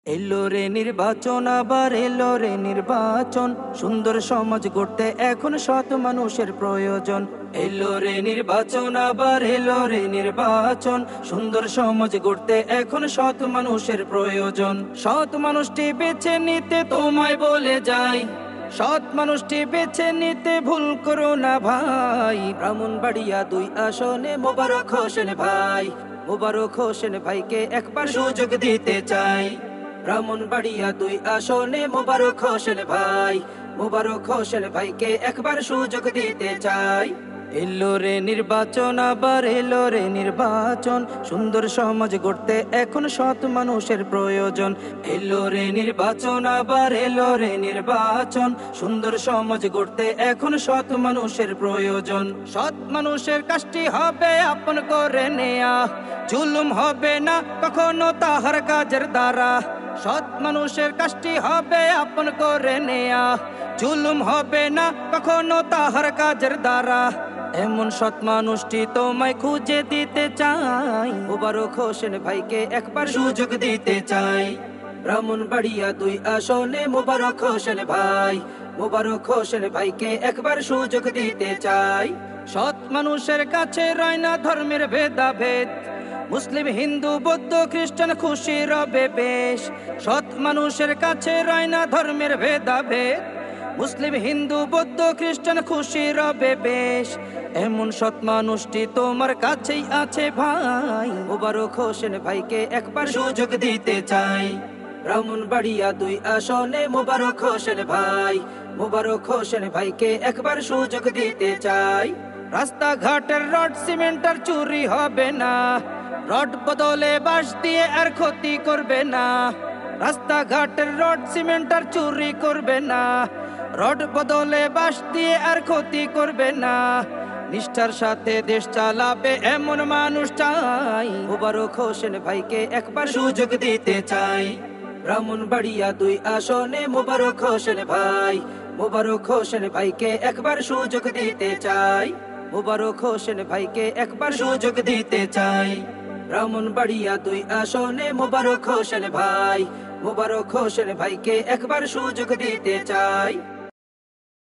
এলো রে নির্বাচন, আবার এলো রে নির্বাচন। সুন্দর সমাজ গড়তে এখন সৎ মানুষের প্রয়োজন। এলো রে নির্বাচন, আবার এলো রে নির্বাচন। সুন্দর সমাজ গড়তে এখন সৎ মানুষের প্রয়োজন। সৎ মানুষটি বেছে নিতে তোমায় বলে যাই, সৎ মানুষটি বেছে নিতে ভুল করো না ভাই। ব্রাহ্মণবাড়িয়া 2 আসনে মোবারক হোসেন ভাই, মোবারক হোসেন ভাইকে একবার সুযোগ দিতে চাই। ব্রাহ্মণবাড়িয়া 2 আসনে মোবারক হোসেন ভাই, মোবারক হোসেন ভাইকে একবার সুযোগ দিতে চাই। এলো রে নির্বাচন, আবার এলো রে নির্বাচন। সুন্দর সমাজ গড়তে এখন সৎ মানুষের প্রয়োজন। এলো রে নির্বাচন, আবার এলো রে নির্বাচন। সুন্দর সমাজ গড়তে এখন সৎ মানুষের প্রয়োজন। সৎ মানুষের কাজটি হবে আপন করে নেয়া, জুলুম হবে না কখনো তাহার কাজের দ্বারা। সৎ মানুষের কাজটি হবে আপন করে নেয়া, জুলুম হবে না কখনো তাহার কাজের দ্বারা। এমন সৎ মানুষটি তোমায় খুঁজে দিতে চাই, মোবারক হোসেন ভাইকে একবার সুযোগ দিতে চাই। ব্রাহ্মণবাড়িয়া 2 আসনে মোবারক হোসেন ভাই, মোবারক হোসেন ভাইকে একবার সুযোগ দিতে চাই। সৎ মানুষের কাছে রয় না ধর্মের ভেদাভেদ, মুসলিম হিন্দু বৌদ্ধ খ্রিস্টান খুশি রবে বেশ। সৎ মানুষের কাছে রয় না ধর্মের ভেদাভেদ, মুসলিম হিন্দু বৌদ্ধ খ্রিস্টান খুশি রবে বেশ। এমন সৎ মানুষটি তোমার কাছেই আছে ভাই, মোবারক হোসেন ভাইকে একবার সুযোগ দিতে চাই। ব্রাহ্মণবাড়িয়া 2 আসনে মোবারক হোসেন ভাই, মোবারক হোসেন ভাইকে একবার সুযোগ দিতে চাই। রাস্তাঘাটের রড সিমেন্টার চুরি হবে না, রড বদলে বাঁশ দিয়ে আর ক্ষতি করবে না। রাস্তাঘাটের রড সিমেন্টার চুরি করবে না, রড বদলে বাঁশ দিয়ে আর ক্ষতি করবে না। নিষ্ঠার সাথে দেশ চালাবে এমন মানুষ চাই, মোবারক হোসেন ভাইকে একবার সুযোগ দিতে চাই। ব্রাহ্মণবাড়িয়া 2 আসনে মোবারক হোসেন ভাই, মোবারক হোসেন ভাইকে একবার সুযোগ দিতে চাই। মোবারক হোসেন ভাইকে একবার সুযোগ দিতে চাই। ব্রাহ্মণবাড়িয়া 2 আসনে মোবারক হোসেন ভাই, মোবারক হোসেন ভাইকে একবার সুযোগ দিতে চাই।